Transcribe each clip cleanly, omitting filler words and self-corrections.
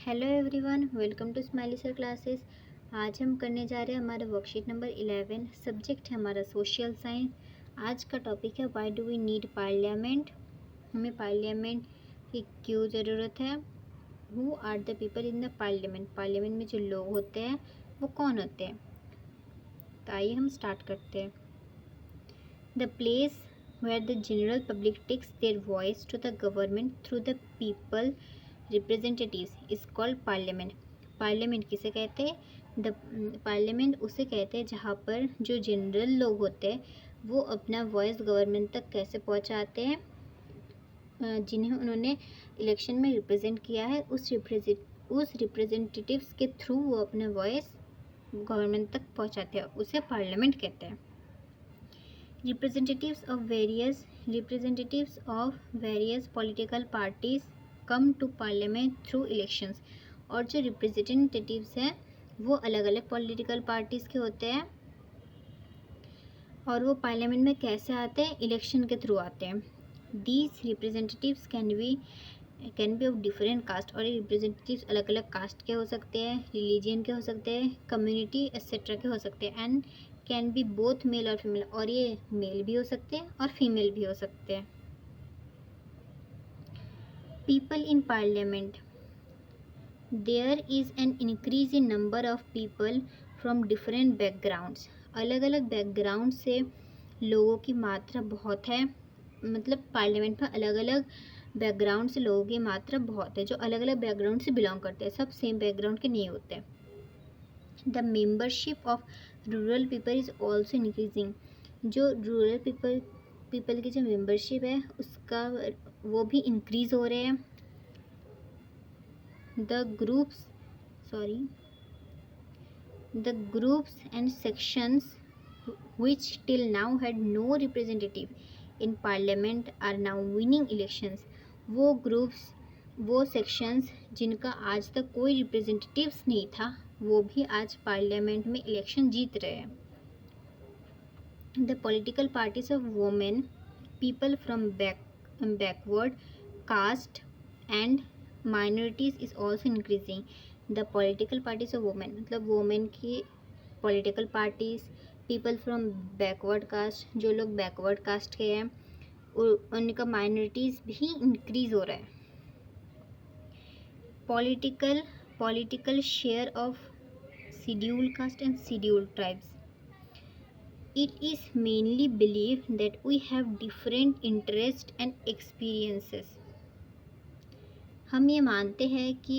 Hello everyone, welcome to Smiley sir classes. आज हम करने जा रहे हैं हमारा वर्कशीट नंबर 11। सब्जेक्ट है हमारा सोशल साइंस। आज का टॉपिक है why do we need parliament. हमें पार्लियामेंट की क्यों ज़रूरत है। Who are the people in the parliament. Parliament में जो लोग होते हैं वो कौन होते हैं। तो आइए हम स्टार्ट करते हैं। The place where the general public takes their voice to the government through the people representatives is called parliament. Parliament किसे कहते हैं। द पार्लियामेंट उसे कहते हैं जहाँ पर जो जनरल लोग होते हैं वो अपना वॉइस गवर्नमेंट तक कैसे पहुँचाते हैं, जिन्हें उन्होंने इलेक्शन में रिप्रेजेंट किया है। उस रिप्रेजेंटेटिव्स के थ्रू वो अपना वॉइस गवर्नमेंट तक पहुँचाते हैं, उसे पार्लियामेंट कहते हैं। Representatives of various political parties come to parliament through elections. और जो रिप्रेजेंटेटिव्स हैं वो अलग अलग पॉलिटिकल पार्टीज़ के होते हैं और वो पार्लियामेंट में कैसे आते हैं, इलेक्शन के थ्रू आते हैं। These representatives can be of different caste. और ये रिप्रेजेंटेटिव्स अलग अलग कास्ट के हो सकते हैं, रिलीजन के हो सकते हैं, कम्युनिटी एक्सेट्रा के हो सकते हैं। And can be both male और फीमेल। और ये मेल भी हो सकते हैं और फीमेल भी हो सकते हैं। People in parliament. There is an increase in number of people from different backgrounds. अलग अलग बैकग्राउंड से लोगों की मात्रा बहुत है। मतलब पार्लियामेंट में अलग अलग बैकग्राउंड से लोगों की मात्रा बहुत है, जो अलग अलग बैकग्राउंड से बिलोंग करते हैं। सब सेम बैकग्राउंड के नहीं होते। The membership of rural people is also increasing. जो रूरल पीपल की जो मेंबरशिप है उसका वो भी इंक्रीज़ हो रहे हैं। The groups and sections which till now had no representative in parliament are now winning elections. वो ग्रुप्स, वो सेक्शंस जिनका आज तक कोई रिप्रेजेंटेटिव्स नहीं था, वो भी आज पार्लियामेंट में इलेक्शन जीत रहे हैं। The political parties of women, people from backward caste and minorities is also increasing. The political parties of women मतलब women की political parties, people from backward caste, जो लोग backward caste के हैं उनका minorities भी increase हो रहा है। Political share of scheduled caste and scheduled tribes. It is mainly believed that we have different interests and experiences. हम ये मानते हैं कि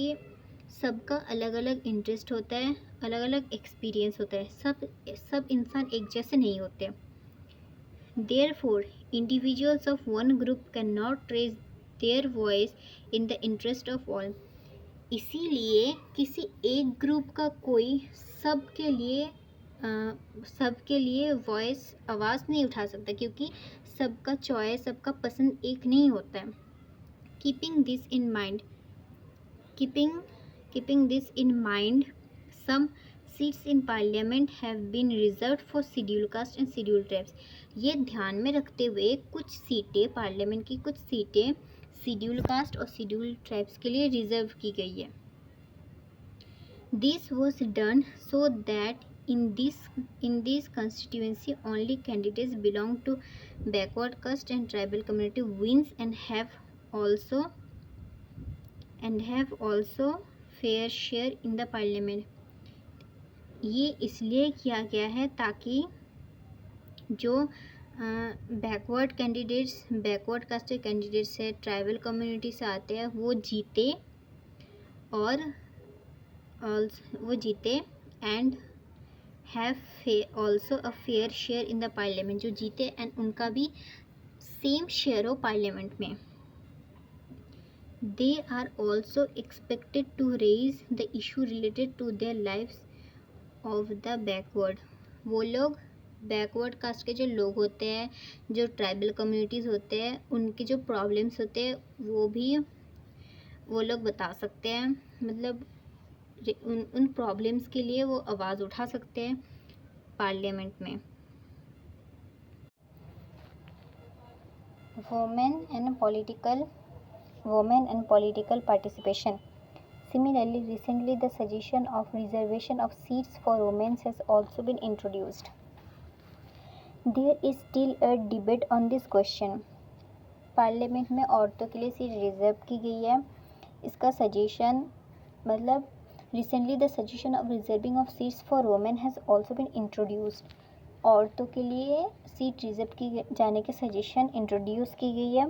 सबका अलग अलग इंटरेस्ट होता है, अलग अलग एक्सपीरियंस होता है। सब इंसान एक जैसे नहीं होते। Therefore, individuals of one group cannot raise their voice in the interest of all. इसीलिए किसी एक ग्रुप का कोई सबके लिए वॉइस आवाज़ नहीं उठा सकता, क्योंकि सबका चॉइस, सबका पसंद एक नहीं होता है। Keeping this in mind some seats in parliament have been reserved for scheduled caste and scheduled tribes. ये ध्यान में रखते हुए कुछ सीटें, पार्लियामेंट की कुछ सीटें शेड्यूल कास्ट और शेड्यूल ट्राइब्स के लिए रिजर्व की गई है। This was done so that in this constituency only candidates belong to backward caste and tribal community wins and have also fair share in the parliament. ये इसलिए किया गया है ताकि जो बैकवर्ड कास्ट के कैंडिडेट्स है, ट्राइबल कम्युनिटी से आते हैं, वो जीते and have also a fair share in the parliament. जो जीते एंड उनका भी सेम शेयर हो पार्लियामेंट में। They are also expected to raise the issue related to their lives of the backward. वो लोग बैकवर्ड कास्ट के जो लोग होते हैं, जो ट्राइबल कम्युनिटीज़ होते हैं, उनके जो प्रॉब्लम्स होते हैं वो लोग बता सकते हैं। मतलब उन प्रॉब्लम्स के लिए वो आवाज़ उठा सकते हैं पार्लियामेंट में। Women and political participation. Similarly, recently the suggestion of reservation of seats for women has also been introduced. There is still a debate on this question. Parliament में औरतों के लिए सीट रिजर्व की गई है. इसका सजेशन मतलब recently the suggestion of reserving of seats for women has also been introduced. औरतों के लिए सीट रिजर्व की जाने की सजेशन इंट्रोड्यूस की गई है.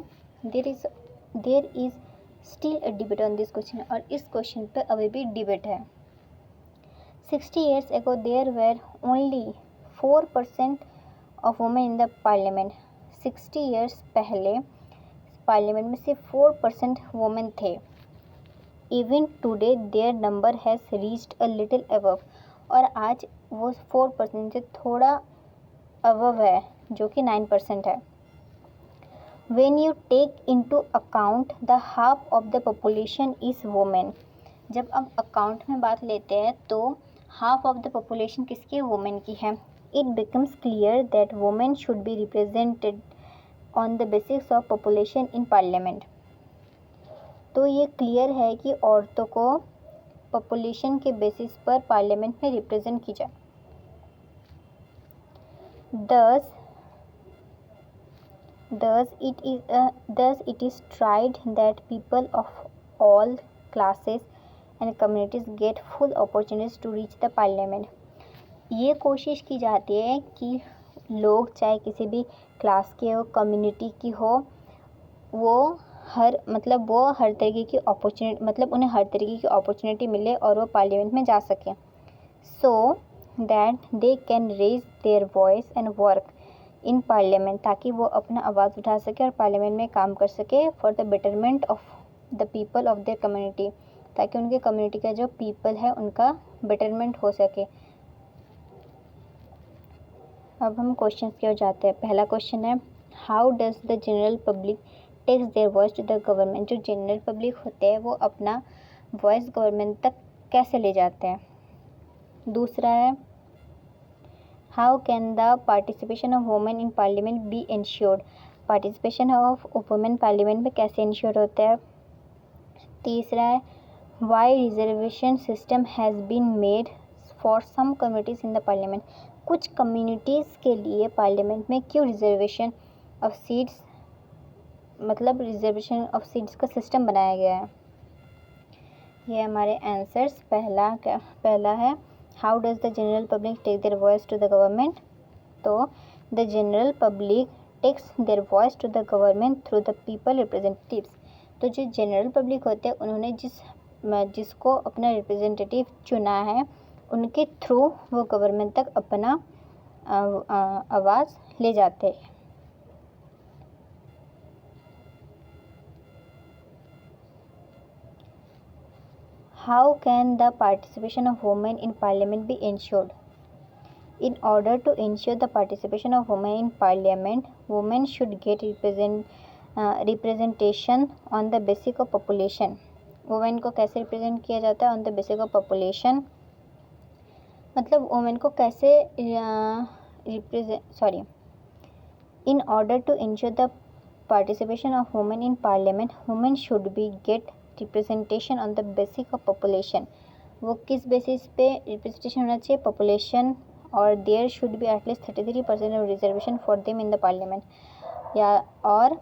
There is still a debate on this question. और इस क्वेश्चन पे अभी भी डिबेट है. 60 years ago there were only 4% of women in the parliament. 60 years पहले पार्लियामेंट में सिर्फ 4% वुमेन थे. Even today their number has reached a little above. और आज वो 4% से थोड़ा अबव है, जो कि 9% है. When you take into account the half of the population is women. जब हम अकाउंट में बात लेते हैं तो हाफ ऑफ द पॉपुलेशन किसकी है? वुमेन की है. It becomes clear that women should be represented on the basis of population in parliament. तो ये क्लियर है कि औरतों को पॉपुलेशन के बेसिस पर पार्लियामेंट में रिप्रेजेंट की जाए. Thus it is tried that people of all classes and communities get full opportunities to reach the parliament. ये कोशिश की जाती है कि लोग चाहे किसी भी क्लास के हो, कम्युनिटी की हो, वो हर तरीके की अपॉर्चुनिटी उन्हें हर तरीके की अपॉर्चुनिटी मिले और वो पार्लियामेंट में जा सकें. So that they can raise their voice and work in parliament. ताकि वो अपना आवाज़ उठा सके और पार्लियामेंट में काम कर सके for the betterment of the people of their community. ताकि उनके कम्युनिटी का जो पीपल है उनका बेटरमेंट हो सके. अब हम क्वेश्चन की ओर जाते हैं. पहला क्वेश्चन है, how does the general public takes their voice to the government. जो जनरल पब्लिक होते हैं वो अपना वॉइस गवर्नमेंट तक कैसे ले जाते हैं. दूसरा है, how can the participation of women in parliament be ensured. Participation of women parliament में कैसे इंश्योर होता है. तीसरा है, why reservation system has been made for some communities in the parliament. कुछ कम्युनिटीज़ के लिए पार्लियामेंट में क्यों रिजर्वेशन ऑफ सीट्स का सिस्टम बनाया गया है. ये हमारे आंसर्स. पहला है, how does the general public take their voice to the government. तो the general public takes their voice to the government through the people representatives. तो जो जनरल पब्लिक होते हैं उन्होंने जिसको अपना रिप्रेजेंटेटिव चुना है उनके थ्रू वो गवर्नमेंट तक अपना आवाज़ ले जाते हैं. How can the participation of women in parliament be ensured? In order to ensure the participation of women in parliament, women should get representation on the basis of population. Women को कैसे represent किया जाता है? On the basis of population. Women को कैसे in order to ensure the participation of women in parliament, women should be get representation on the basis of population. वो किस basis पे रिप्रेजेंटेशन होना चाहिए? पॉपुलेशन. और there should be at least 33% of reservation for them in the parliament. और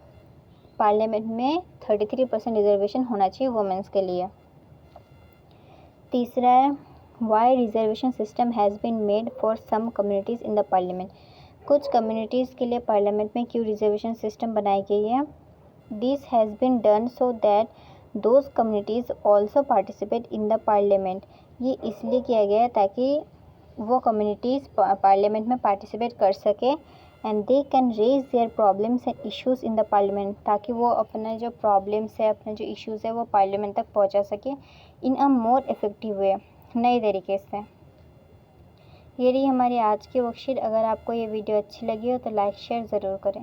parliament में 33% reservation होना चाहिए वुमेन्स के लिए. तीसरा है, why reservation system has been made for some communities in the parliament. कुछ कम्युनिटीज़ के लिए पार्लियामेंट में क्यों रिजर्वेशन सिस्टम बनाई गई है. This has been done so that those communities also participate in the parliament. ये इसलिए किया गया है ताकि वो कम्युनिटीज़ पार्लियामेंट में पार्टिसिपेट कर सके and they can raise their problems and issues in the parliament. ताकि वो अपना जो प्रॉब्लम्स है, अपने जो इश्यूज़ है वो पार्लियामेंट तक पहुंचा सके इन अ मोर इफ़ेक्टिव वे, नए तरीके से. ये रही हमारी आज की वर्कशीट. अगर आपको ये वीडियो अच्छी लगी हो तो लाइक शेयर ज़रूर करें.